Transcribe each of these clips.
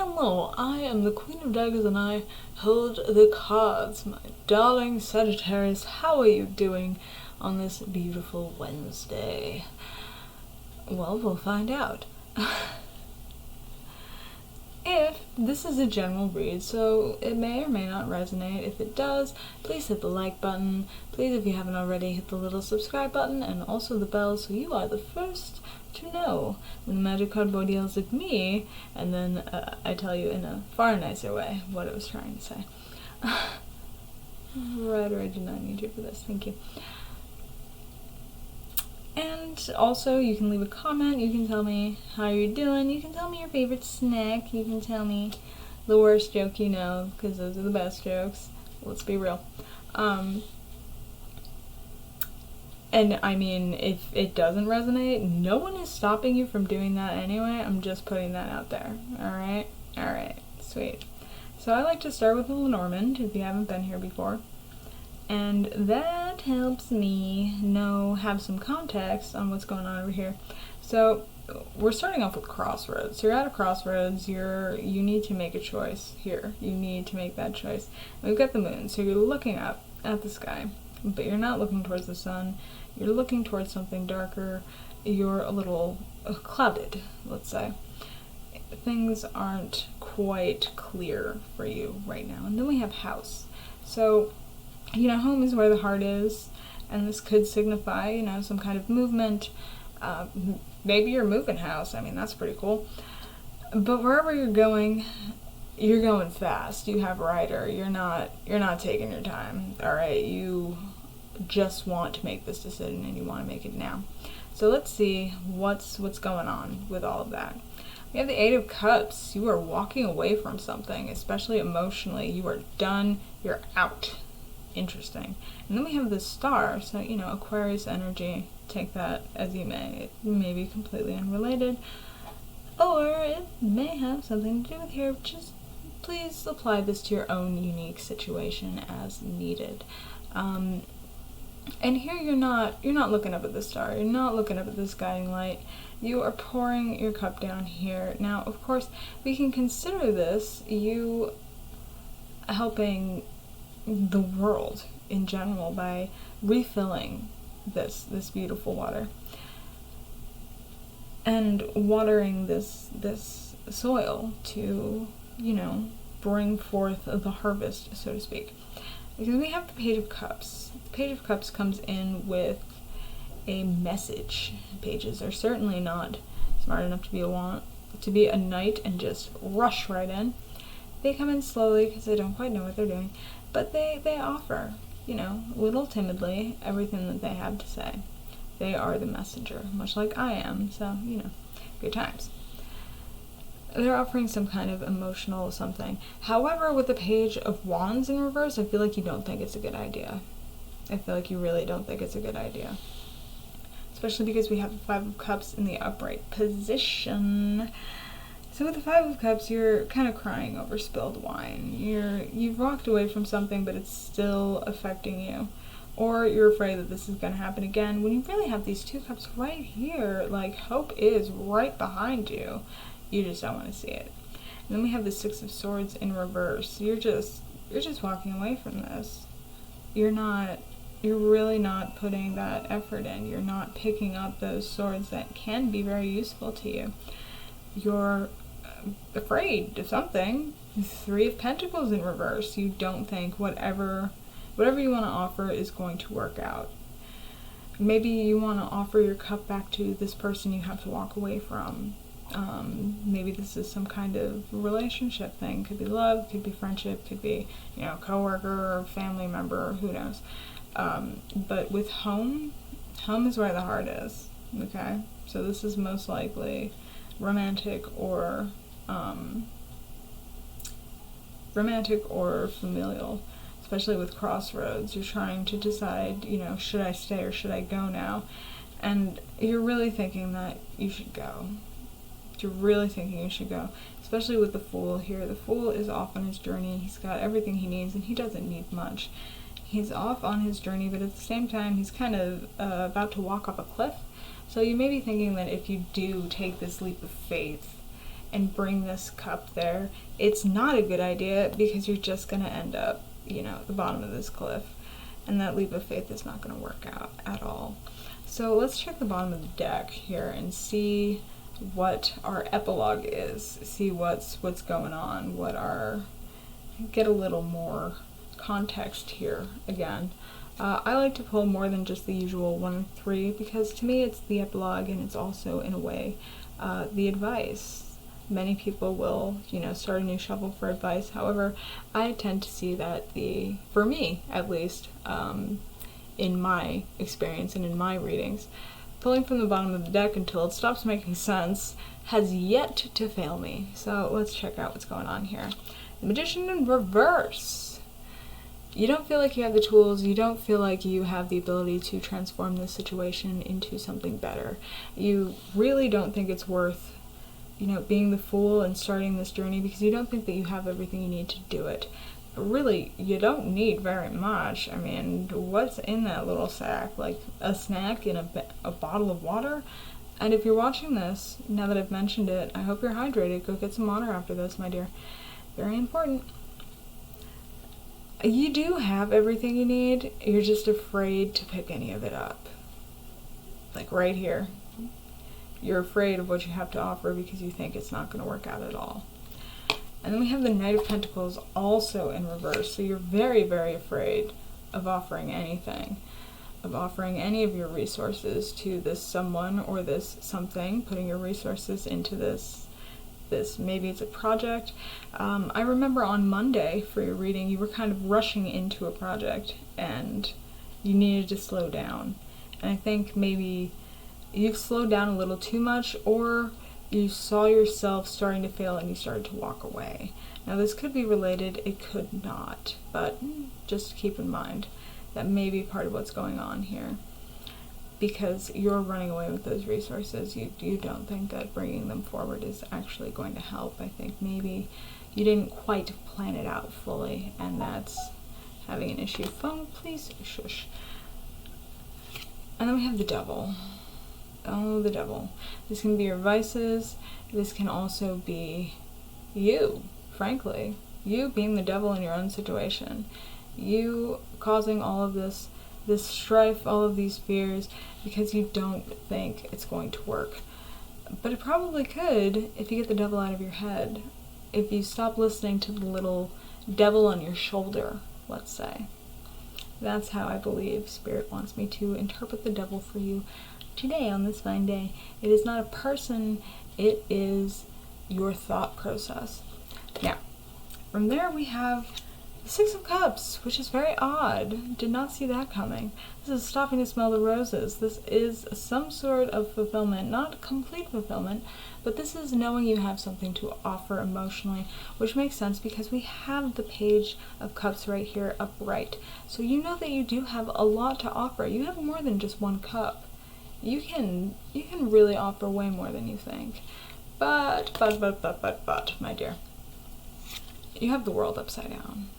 Hello, I am the Queen of Daggers and I hold the cards. My darling Sagittarius, how are you doing on this beautiful Wednesday? Well, we'll find out. If this is a general read, so it may or may not resonate. If it does, please hit the like button. Please, if you haven't already, hit the little subscribe button and also the bell so you are the first to know when the magic cardboard yells at me, and then I tell you in a far nicer way what it was trying to say. Rider, I did not need you for this. Thank you. And also, you can leave a comment, you can tell me how you're doing, you can tell me your favorite snack, you can tell me the worst joke you know, because those are the best jokes. Let's be real. And I mean, if it doesn't resonate, no one is stopping you from doing that anyway. I'm just putting that out there. Alright? Alright. Sweet. So I like to start with the Lenormand, if you haven't been here before. And that helps me have some context on what's going on over here. So we're starting off with crossroads. So you're at a crossroads, you need to make a choice here. You need to make that choice. And we've got the moon, so you're looking up at the sky, but you're not looking towards the sun. You're looking towards something darker. You're a little clouded, let's say. Things aren't quite clear for you right now. And then we have house. So home is where the heart is, and this could signify, some kind of movement. Maybe you're moving house. I mean, that's pretty cool. But wherever you're going fast. You have Rider. You're not taking your time. All right, you just want to make this decision, and you want to make it now. So let's see what's going on with all of that. We have the Eight of Cups. You are walking away from something, especially emotionally. You are done. You're out. Interesting. And then we have the Star, so Aquarius energy, take that as you may. It may be completely unrelated, or it may have something to do with here. Just please apply this to your own unique situation as needed. And here you're not looking up at the star, you're not looking up at this guiding light, you are pouring your cup down here. Now, of course, we can consider this you helping the world in general by refilling this beautiful water and watering this soil to bring forth the harvest, so to speak. Because we have the Page of Cups. The Page of Cups comes in with a message. Pages are certainly not smart enough to be a knight and just rush right in. They come in slowly because they don't quite know what they're doing. But they offer, a little timidly, everything that they have to say. They are the messenger, much like I am, so, good times. They're offering some kind of emotional something. However, with the Page of Wands in reverse, I feel like you don't think it's a good idea. I feel like you really don't think it's a good idea. Especially because we have the Five of Cups in the upright position. So with the Five of Cups, you're kind of crying over spilled wine. You've walked away from something, but it's still affecting you. Or you're afraid that this is going to happen again, when you really have these two cups right here. Like, hope is right behind you. You just don't want to see it. And then we have the Six of Swords in reverse. You're just walking away from this. You're really not putting that effort in. You're not picking up those swords that can be very useful to you. You're afraid of something. Three of Pentacles in reverse. You don't think whatever you want to offer is going to work out. Maybe you want to offer your cup back to this person you have to walk away from. Maybe this is some kind of relationship thing. Could be love, could be friendship, could be, coworker or family member, who knows. But with home is where the heart is. Okay? So this is most likely romantic or familial, especially with crossroads. You're trying to decide, should I stay or should I go now? And you're really thinking that you should go. You're really thinking you should go, especially with the Fool here. The Fool is off on his journey. He's got everything he needs, and he doesn't need much. He's off on his journey, but at the same time, he's kind of about to walk off a cliff. So you may be thinking that if you do take this leap of faith and bring this cup there, it's not a good idea, because you're just going to end up, you know, at the bottom of this cliff, and that leap of faith is not going to work out at all. So let's check the bottom of the deck here and see what our epilogue is, see what's going on, get a little more context here again. I like to pull more than just the usual 1 and 3, because to me it's the epilogue, and it's also, in a way, the advice. Many people will, you know, start a new shuffle for advice. However, I tend to see that for me at least, in my experience and in my readings, pulling from the bottom of the deck until it stops making sense has yet to fail me. So let's check out what's going on here. The Magician in reverse. You don't feel like you have the tools, you don't feel like you have the ability to transform this situation into something better. You really don't think it's worth, you know, being the fool and starting this journey, because you don't think that you have everything you need to do it. But really, you don't need very much. I mean, what's in that little sack? Like a snack and a bottle of water? And if you're watching this, now that I've mentioned it, I hope you're hydrated. Go get some water after this, my dear. Very important. You do have everything you need, you're just afraid to pick any of it up. Like right here. You're afraid of what you have to offer because you think it's not going to work out at all. And then we have the Knight of Pentacles also in reverse, so you're very, very afraid of offering anything, of offering any of your resources to this someone or this something, putting your resources into this, maybe it's a project. I remember on Monday for your reading, you were kind of rushing into a project and you needed to slow down. And I think maybe you've slowed down a little too much, or you saw yourself starting to fail and you started to walk away. Now this could be related, it could not, but just keep in mind that may be part of what's going on here. Because you're running away with those resources, you don't think that bringing them forward is actually going to help. I think maybe you didn't quite plan it out fully, and that's having an issue. Phone, please, shush. And then we have the Devil. Oh, the Devil. This can be your vices. This can also be you, frankly. You being the devil in your own situation. You causing all of this strife, all of these fears, because you don't think it's going to work. But it probably could if you get the devil out of your head. If you stop listening to the little devil on your shoulder, let's say. That's how I believe Spirit wants me to interpret the devil for you today on this fine day. It is not a person, it is your thought process. Now, from there we have the Six of Cups, which is very odd. Did not see that coming. This is stopping to smell the roses. This is some sort of fulfillment, not complete fulfillment, but this is knowing you have something to offer emotionally, which makes sense because we have the Page of Cups right here upright. So you know that you do have a lot to offer. You have more than just one cup. You can really offer way more than you think. But, my dear, you have the world upside down.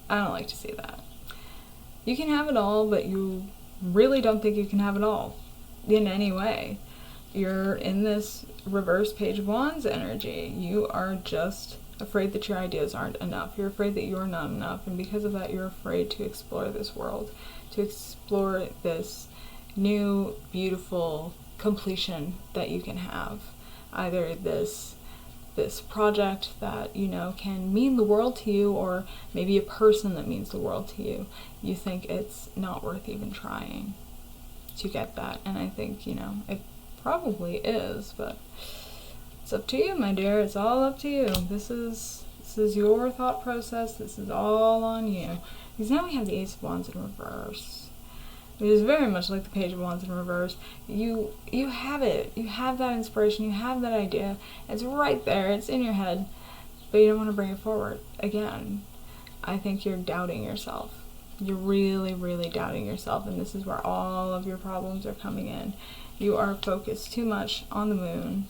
I don't like to see that. You can have it all, but you really don't think you can have it all in any way. You're in this reverse Page of Wands energy. You are just afraid that your ideas aren't enough. You're afraid that you're not enough, and because of that, you're afraid to explore this world, to explore this new, beautiful completion that you can have. Either this project that, you know, can mean the world to you, or maybe a person that means the world to you. You think it's not worth even trying to get that. And I think, you know, it probably is, but it's up to you, my dear. It's all up to you. This is your thought process. This is all on you. Because now we have the Ace of Wands in reverse. It is very much like the Page of Wands in reverse. You have it. You have that inspiration. You have that idea. It's right there. It's in your head. But you don't want to bring it forward. Again, I think you're doubting yourself. You're really, really doubting yourself. And this is where all of your problems are coming in. You are focused too much on the moon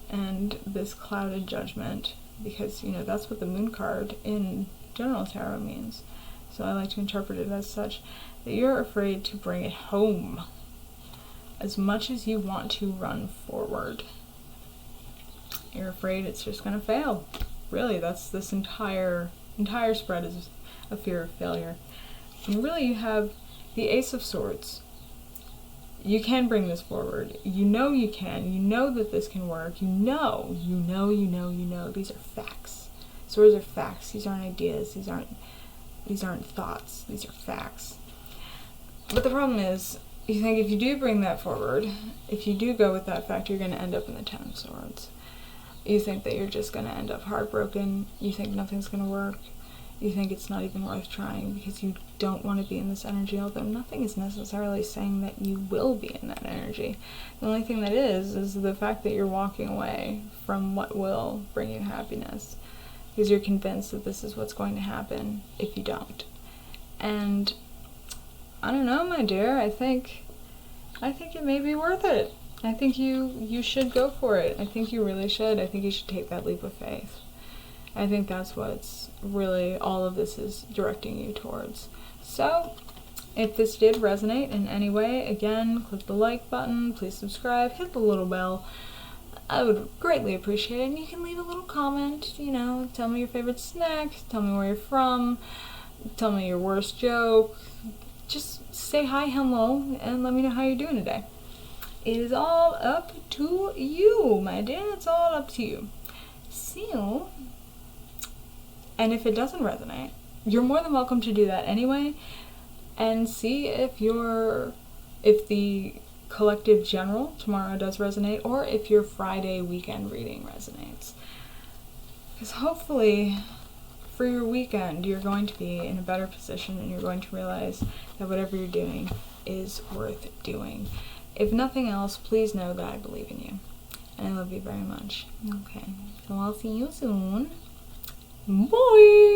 and this clouded judgment. Because, you know, that's what the moon card in general tarot means. So I like to interpret it as such. That you're afraid to bring it home as much as you want to run forward. You're afraid it's just going to fail. Really, that's this entire spread is a fear of failure. And really, you have the Ace of Swords. You can bring this forward. You know you can. You know that this can work. You know. These are facts. Swords are facts. These aren't ideas. These aren't thoughts. These are facts. But the problem is, you think if you do bring that forward, if you do go with that fact, you're going to end up in the Ten of Swords. You think that you're just going to end up heartbroken. You think nothing's going to work. You think it's not even worth trying because you don't want to be in this energy, although nothing is necessarily saying that you will be in that energy. The only thing that is the fact that you're walking away from what will bring you happiness because you're convinced that this is what's going to happen if you don't. And I don't know, my dear, I think it may be worth it. I think you should go for it. I think you really should. I think you should take that leap of faith. I think that's what's really all of this is directing you towards. So, if this did resonate in any way, again, click the like button, please subscribe, hit the little bell. I would greatly appreciate it. And you can leave a little comment, tell me your favorite snack, tell me where you're from, tell me your worst joke. Just say hi, hello, and let me know how you're doing today. It is all up to you, my dear. It's all up to you. So, and if it doesn't resonate, you're more than welcome to do that anyway, and see if the collective general tomorrow does resonate, or if your Friday weekend reading resonates. Because hopefully, for your weekend, you're going to be in a better position, and you're going to realize that whatever you're doing is worth doing. If nothing else, please know that I believe in you. And I love you very much. Okay, so I'll see you soon. Bye!